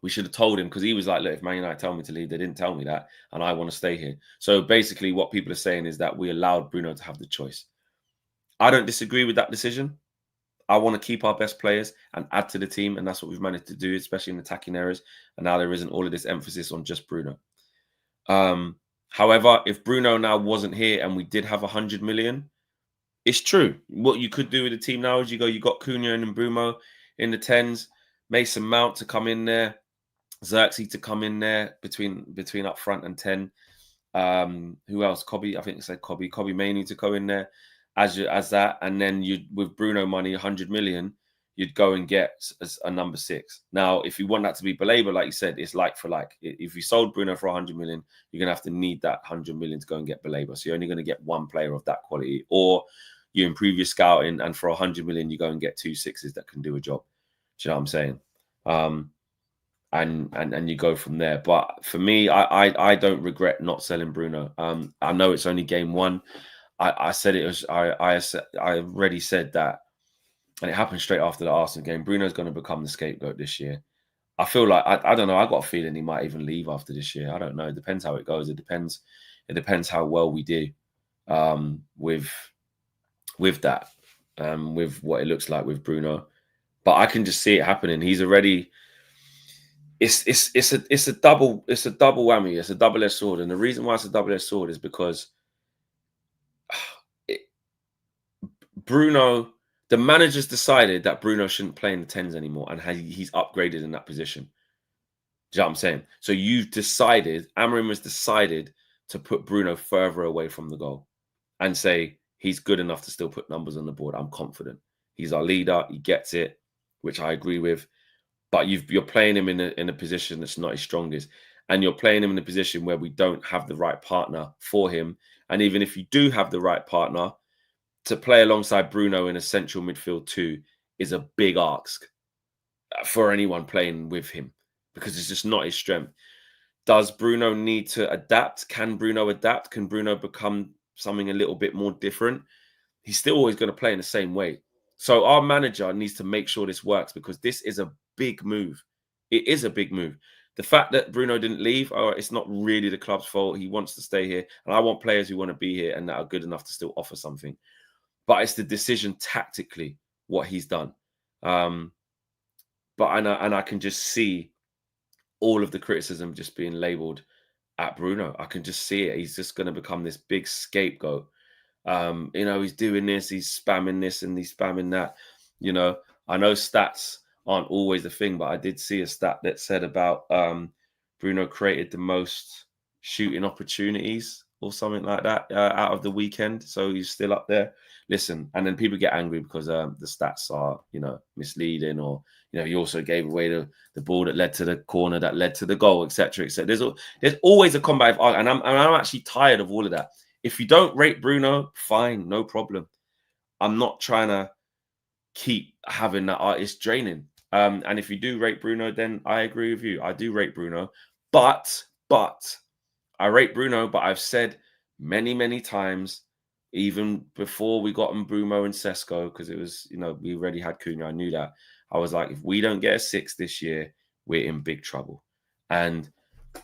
We should have told him, because he was like, look, if Man United tell me to leave, they didn't tell me that, and I want to stay here. So basically what people are saying is that we allowed Bruno to have the choice. I don't disagree with that decision. I want to keep our best players and add to the team, and that's what we've managed to do, especially in attacking areas. And now there isn't all of this emphasis on just Bruno. However, if Bruno now wasn't here and we did have 100 million, it's true. What you could do with the team now is you got Cunha and Mbeumo in the 10s, Mason Mount to come in there, Xerxes to come in there between up front and 10. Who else? Kobe, I think it said Kobe Mainoo to go in there as that, and then you, with Bruno money, 100 million, you'd go and get a number 6. Now, if you want that to be Baleba, like you said, it's like for like. If you sold Bruno for 100 million, you're gonna have to need that 100 million to go and get Baleba. So you're only gonna get one player of that quality, or you improve your scouting, and for 100 million, you go and get 2 6s that can do a job. Do you know what I'm saying? And you go from there. But for me, I don't regret not selling Bruno. I know it's only game 1. I said it was. I already said that, and it happened straight after the Arsenal game. Bruno's going to become the scapegoat this year. I feel like I don't know. I got a feeling he might even leave after this year. I don't know. It depends how it goes. It depends how well we do with that, with what it looks like with Bruno. But I can just see it happening. He's already. It's a double whammy. It's a double-edged sword, and the reason why it's a double-edged sword is because Bruno, the manager's decided that Bruno shouldn't play in the 10s anymore, and he's upgraded in that position. Do you know what I'm saying? So Amorim has decided to put Bruno further away from the goal and say he's good enough to still put numbers on the board. I'm confident. He's our leader. He gets it, which I agree with. But you're playing him in a position that's not his strongest. And you're playing him in a position where we don't have the right partner for him. And even if you do have the right partner, to play alongside Bruno in a central midfield 2 is a big ask for anyone playing with him, because it's just not his strength. Does Bruno need to adapt? Can Bruno adapt? Can Bruno become something a little bit more different? He's still always going to play in the same way. So our manager needs to make sure this works, because this is a big move. It is a big move. The fact that Bruno didn't leave, it's not really the club's fault. He wants to stay here. And I want players who want to be here and that are good enough to still offer something. But it's the decision tactically, what he's done. But I can just see all of the criticism just being labelled at Bruno. I can just see it. He's just going to become this big scapegoat. He's doing this, he's spamming this, and he's spamming that. I know stats aren't always the thing, but I did see a stat that said about Bruno created the most shooting opportunities or something like that out of the weekend. So he's still up there. Listen, and then people get angry because the stats are, misleading, or, he also gave away the ball that led to the corner that led to the goal, etc., etc. There's always a combative argument, and I'm actually tired of all of that. If you don't rate Bruno, fine, no problem. I'm not trying to keep having that. It's draining. And if you do rate Bruno, then I agree with you. I do rate Bruno, but I rate Bruno. But I've said many, many times, even before we got Mbeumo and Sesko, because it was, we already had Cunha. I knew that. I was like, if we don't get a 6 this year, we're in big trouble, and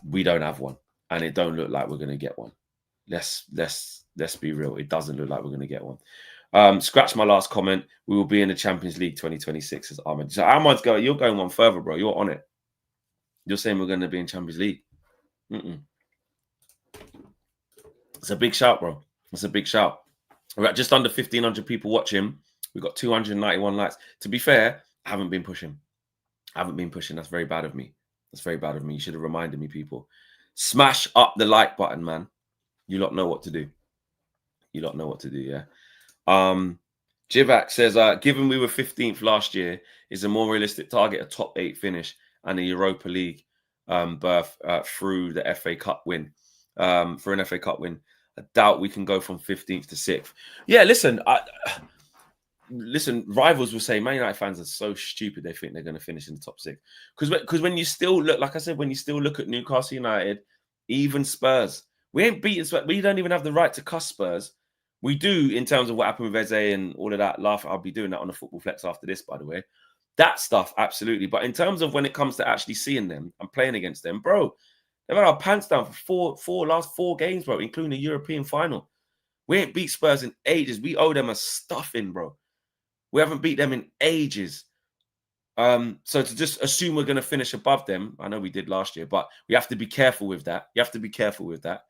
we don't have one, and it don't look like we're going to get one. Let's be real. It doesn't look like we're going to get one. Scratch my last comment. We will be in the Champions League 2026 as Ahmed. So Ahmed's going. You're going one further, bro. You're on it. You're saying we're going to be in Champions League. It's a big shout, bro. It's a big shout. We're at just under 1,500 people watching. We've got 291 likes. To be fair, I haven't been pushing. That's very bad of me. You should have reminded me, people. Smash up the like button, man. You lot know what to do. Yeah. Jivak says, given we were 15th last year, is a more realistic target a top 8 finish and a Europa League berth through the FA Cup win. For an FA Cup win, I doubt we can go from 15th to 6th. Yeah, listen, listen, rivals will say Man United fans are so stupid they think they're going to finish in the top 6. Because when you still look, like I said, when you still look at Newcastle United, even Spurs, we ain't beaten Spurs. We don't even have the right to cuss Spurs. We do in terms of what happened with Eze and all of that. I'll be doing that on the Football Flex after this, by the way. That stuff, absolutely. But in terms of when it comes to actually seeing them and playing against them, bro, they've had our pants down for last four games, bro, including the European final. We ain't beat Spurs in ages. We owe them a stuffing, bro. We haven't beat them in ages. So to just assume we're going to finish above them, I know we did last year, but we have to be careful with that. You have to be careful with that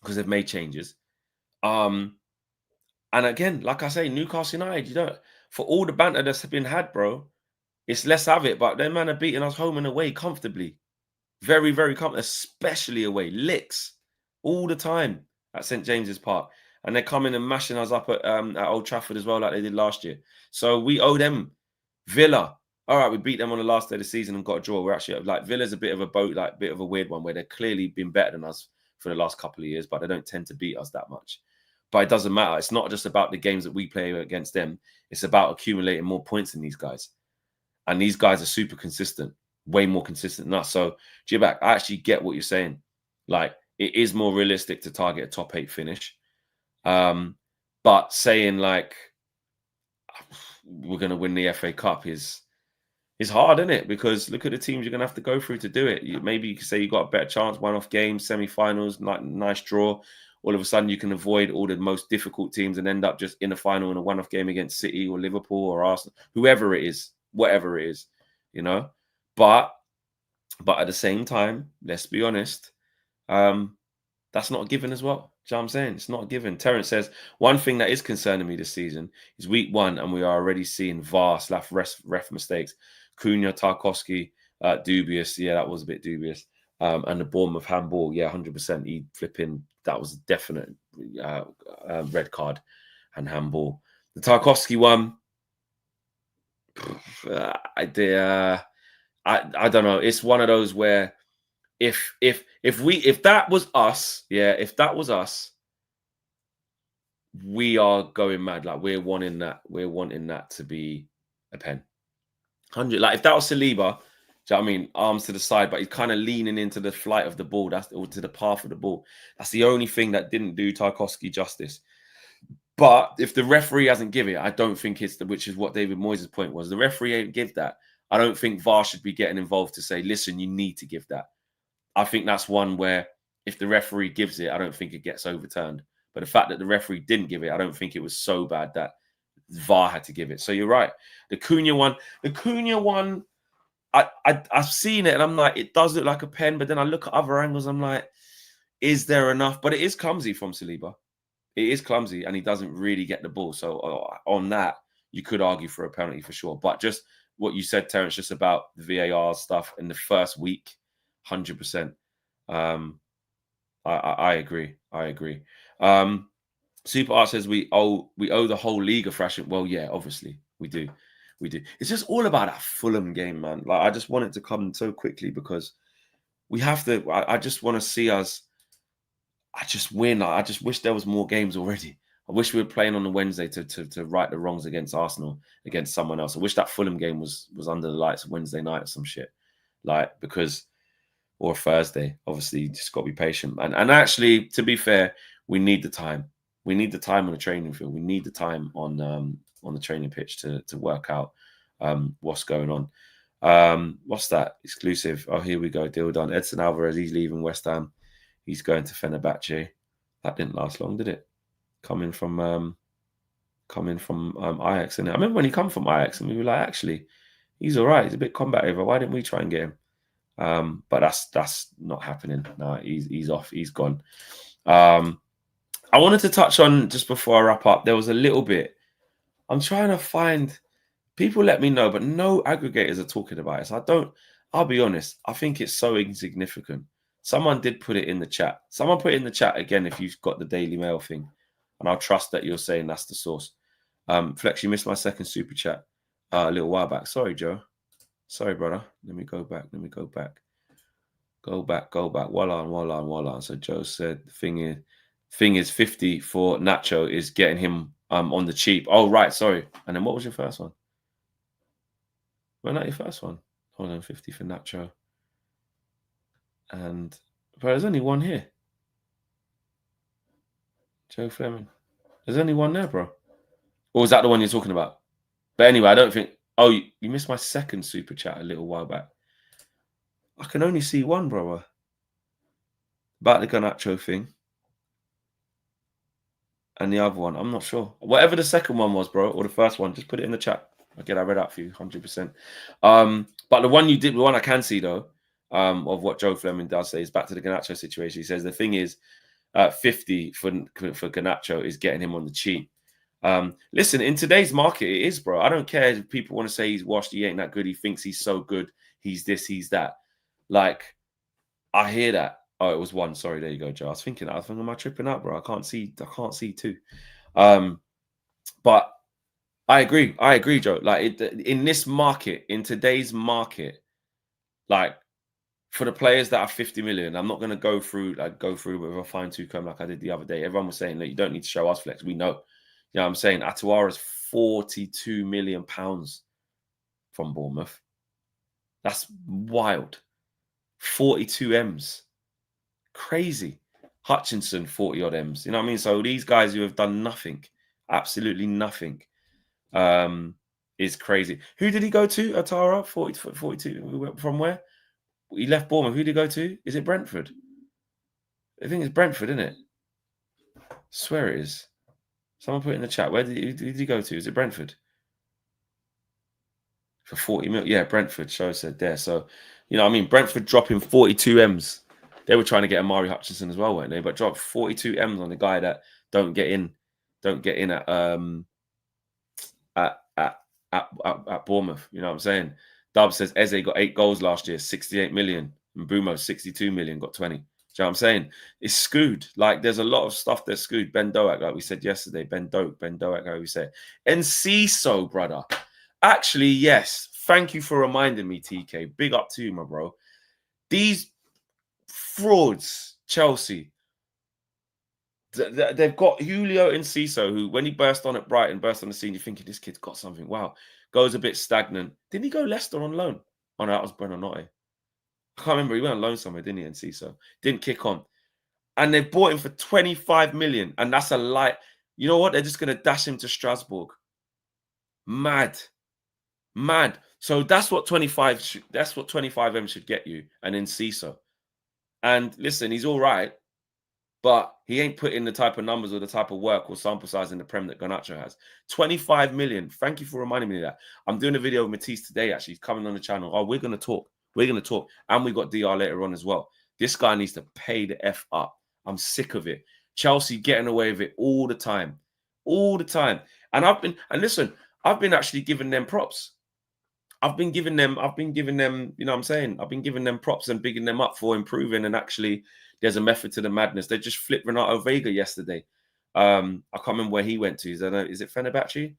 because they've made changes. And again, like I say, Newcastle United, for all the banter that's been had, bro, it's let's have it. But them man are beating us home and away comfortably. Very, very comfortable, especially away. Licks all the time at St. James's Park. And they're coming and mashing us up at Old Trafford as well, like they did last year. So we owe them. Villa. All right, we beat them on the last day of the season and got a draw. We're actually like Villa's a bit of a bit of a weird one where they've clearly been better than us for the last couple of years, but they don't tend to beat us that much. But it doesn't matter. It's not just about the games that we play against them. It's about accumulating more points than these guys. And these guys are super consistent, way more consistent than us. So, G-Back, I actually get what you're saying. Like, it is more realistic to target a top 8 finish. But saying, like, we're going to win the FA Cup is hard, isn't it? Because look at the teams you're going to have to go through to do it. Maybe you could say you got a better chance, one-off game, semi-finals, nice draw. All of a sudden, you can avoid all the most difficult teams and end up just in a final in a one-off game against City or Liverpool or Arsenal, whoever it is, whatever it is, But at the same time, let's be honest, that's not a given as well. Do you know what I'm saying? It's not a given. Terence says, one thing that is concerning me this season is week 1, and we are already seeing VAR/ref mistakes. Cunha, Tarkowski, dubious. Yeah, that was a bit dubious. And the Bournemouth handball, yeah, 100%. He flipping, that was a definite red card and handball. The Tarkowski one, I don't know. It's one of those where if that was us, we are going mad. Like we're wanting that to be a pen. 100. Like if that was Saliba, do you know what I mean? Arms to the side, but he's kind of leaning into the flight of the ball. Or to the path of the ball. That's the only thing that didn't do Tarkowski justice. But if the referee hasn't given it, I don't think which is what David Moyes' point was. The referee ain't give that. I don't think VAR should be getting involved to say, listen, you need to give that. I think that's one where if the referee gives it, I don't think it gets overturned. But the fact that the referee didn't give it, I don't think it was so bad that VAR had to give it. So you're right. The Cunha one, I've seen it and I'm like, it does look like a pen, but then I look at other angles, I'm like, is there enough? But it is clumsy from Saliba. It is clumsy and he doesn't really get the ball. So on that, you could argue for a penalty for sure. But just what you said, Terence, just about the VAR stuff in the first week, 100%. I agree. Super Art says we owe the whole league a thrashing. Well, yeah, obviously we do. It's just all about that Fulham game, man. Like I just want it to come so quickly because we have to. I just want to see us. I just win. I just wish there was more games already. I wish we were playing on the Wednesday to right the wrongs against Arsenal, against someone else. I wish that Fulham game was under the lights Wednesday night or some shit. Like because. Or Thursday. Obviously, you just got to be patient. And actually, to be fair, we need the time. We need the time on the training field. We need the time on the training pitch to work out what's going on. What's that? Exclusive. Oh, here we go. Deal done. Edson Alvarez, he's leaving West Ham. He's going to Fenerbahce. That didn't last long, did it? Coming from Ajax. And I remember when he come from Ajax and we were like, actually, he's all right. He's a bit combative. Why didn't we try and get him? But that's not happening. No, he's off. He's gone. I wanted to touch on, just before I wrap up, there was a little bit. I'm trying to find, people let me know, but no aggregators are talking about it. So I'll be honest, I think it's so insignificant. Someone did put it in the chat. Someone put it in the chat again if you've got the Daily Mail thing. And I'll trust that you're saying that's the source. Flex, you missed my second super chat a little while back. Sorry, Joe. Sorry, brother. Let me go back. Go back. Wall on. So Joe said the thing is 50 for Nacho is getting him on the cheap. Oh, right, sorry. And then what was your first one? Wasn't that your first one? Hold on, 50 for Nacho. And bro, there's only one here. Joe Fleming. There's only one there, bro. Or was that the one you're talking about? But anyway, I don't think. Oh, you missed my second super chat a little while back. I can only see one, brother. About the Garnacho thing. And the other one, I'm not sure. Whatever the second one was, bro, or the first one, just put it in the chat. I'll get that read out for you, 100%. But the one you did, the one I can see, though, of what Joe Fleming does say is back to the Garnacho situation. He says the thing is, 50 for Garnacho is getting him on the cheap. Listen, in today's market, it is, bro. I don't care if people want to say he's washed, he ain't that good, he thinks he's so good, he's this, he's that. Like, I hear that. Oh, it was one. Sorry, there you go, Joe. I was thinking, am I tripping out, bro? I can't see two. But I agree, Joe. Like in this market, in today's market, like for the players that are 50 million, I'm not gonna go through with a fine tooth comb like I did the other day. Everyone was saying that you don't need to show us flex. We know. You know what I'm saying? Atuara's 42 million pounds from Bournemouth. That's wild. 42 M's. Crazy. Hutchinson, 40 odd M's. You know what I mean? So these guys who have done nothing, absolutely nothing, is crazy. Who did he go to? Atara, 42. From where? He left Bournemouth. Who did he go to? Is it Brentford? I think it's Brentford, isn't it? I swear it is. Someone put it in the chat. Who did he go to? Is it Brentford? For 40 mil? Yeah, Brentford. Show said there. So, you know what I mean? Brentford dropping 42 M's. They were trying to get Amari Hutchinson as well, weren't they? But dropped 42 M's on the guy that don't get in at Bournemouth. You know what I'm saying? Dub says Eze got 8 goals last year, 68 million. And Bumo, 62 million, got 20. Do you know what I'm saying? It's skewed. Like, there's a lot of stuff that's skewed. Ben Doak, like we said yesterday. Ben Doak, like we said. And Ciso, brother. Actually, yes. Thank you for reminding me, TK. Big up to you, my bro. These frauds, Chelsea. They've got Julio Enciso, who, when he burst on at Brighton, burst on the scene, you're thinking, this kid's got something. Wow. Goes a bit stagnant. Didn't he go Leicester on loan? Oh, no, that was Buonanotte. I can't remember. He went on loan somewhere, didn't he, Enciso? Didn't kick on. And they bought him for 25 million. And that's a light. You know what? They're just going to dash him to Strasbourg. Mad. So that's what 25 M should get you. And Enciso. And listen, he's all right. But he ain't put in the type of numbers or the type of work or sample size in the Prem that Garnacho has. 25 million. Thank you for reminding me of that. I'm doing a video with Matisse today, actually. He's coming on the channel. Oh, we're going to talk. And we got DR later on as well. This guy needs to pay the F up. I'm sick of it. Chelsea getting away with it all the time. And I've been actually giving them props. I've been giving them, you know what I'm saying? I've been giving them props and bigging them up for improving, and actually there's a method to the madness. They just flipped Renato Vega yesterday. I can't remember where he went to. Is it Fenerbahce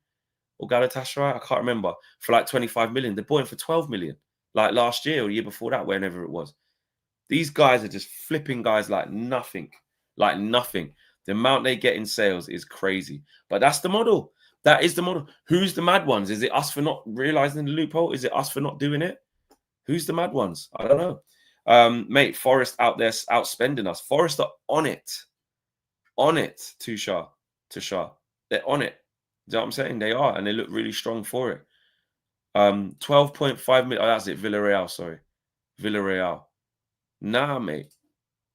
or Galatasaray? I can't remember. For like 25 million. They bought him for 12 million. Like last year or the year before that, whenever it was. These guys are just flipping guys like nothing. The amount they get in sales is crazy. But that's the model. That is the model. Who's the mad ones? Is it us for not realizing the loophole? Is it us for not doing it? Who's the mad ones? I don't know. Mate, Forest out there outspending us. Forest are on it. Tushar. They're on it. You know what I'm saying? They are, and they look really strong for it. 12.5 million. Oh, that's it. Villarreal. Nah, mate.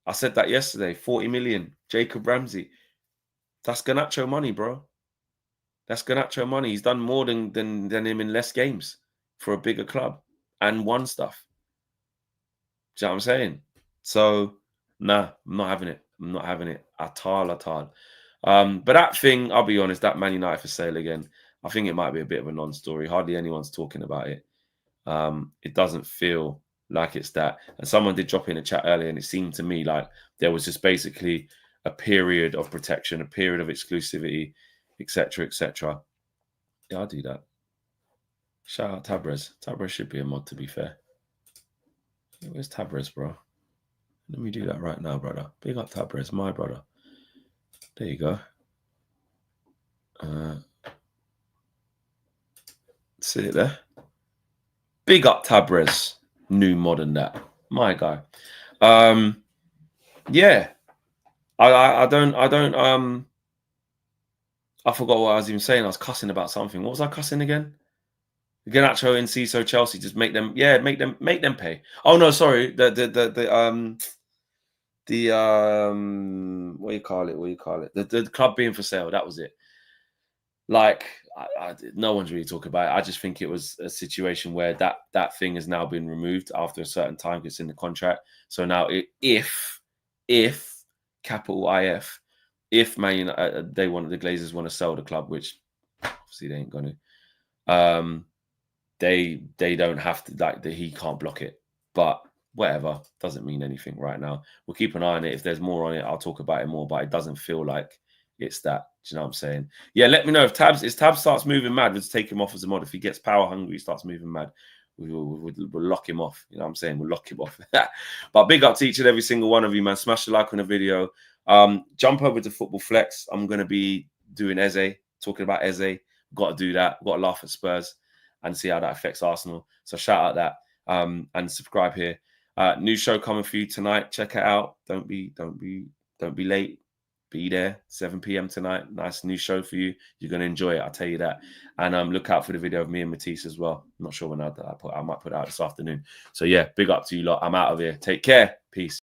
I said that yesterday. 40 million. Jacob Ramsey. That's Garnacho money, bro. That's Garnacho money. He's done more than him in less games for a bigger club and won stuff. Do you know what I'm saying? So, nah, I'm not having it. At all. But that thing, I'll be honest, that Man United for sale again, I think it might be a bit of a non-story. Hardly anyone's talking about it. It doesn't feel like it's that. And someone did drop in a chat earlier, and it seemed to me like there was just basically a period of protection, a period of exclusivity, etc. Yeah, I'll do that. Shout out Tabrez. Tabrez should be a mod, to be fair. Where's Tabrez, bro? Let me do that right now, brother. Big up Tabrez, my brother. There you go. See it there. Big up Tabrez, new modern that. My guy. Yeah. I forgot what I was even saying. I was cussing about something. What was I cussing again? Garnacho and Ciso, Chelsea, just make them pay. Oh no, sorry. What do you call it? The club being for sale. That was it. Like, no one's really talking about it. I just think it was a situation where that thing has now been removed after a certain time. It's in the contract. So now, if capital IF, if Man the Glazers want to sell the club, which obviously they ain't going to, they don't have to, he can't block it. But whatever, doesn't mean anything right now. We'll keep an eye on it. If there's more on it, I'll talk about it more. But it doesn't feel like it's that. Do you know what I'm saying? Yeah, let me know if Tabs starts moving mad. Let's take him off as a mod. If he gets power hungry, he starts moving mad. We'll lock him off. You know what I'm saying? We'll lock him off. But big up to each and every single one of you, man. Smash the like on the video. Jump over to Football Flex. I'm going to be doing Eze, talking about Eze. Got to do that. Got to laugh at Spurs and see how that affects Arsenal. So shout out that and subscribe here. New show coming for you tonight. Check it out. Don't be late. Be there, 7 p.m. tonight. Nice new show for you. You're going to enjoy it. I'll tell you that. And look out for the video of me and Matisse as well. I'm not sure when I might put it out this afternoon. So yeah, big up to you lot. I'm out of here. Take care. Peace.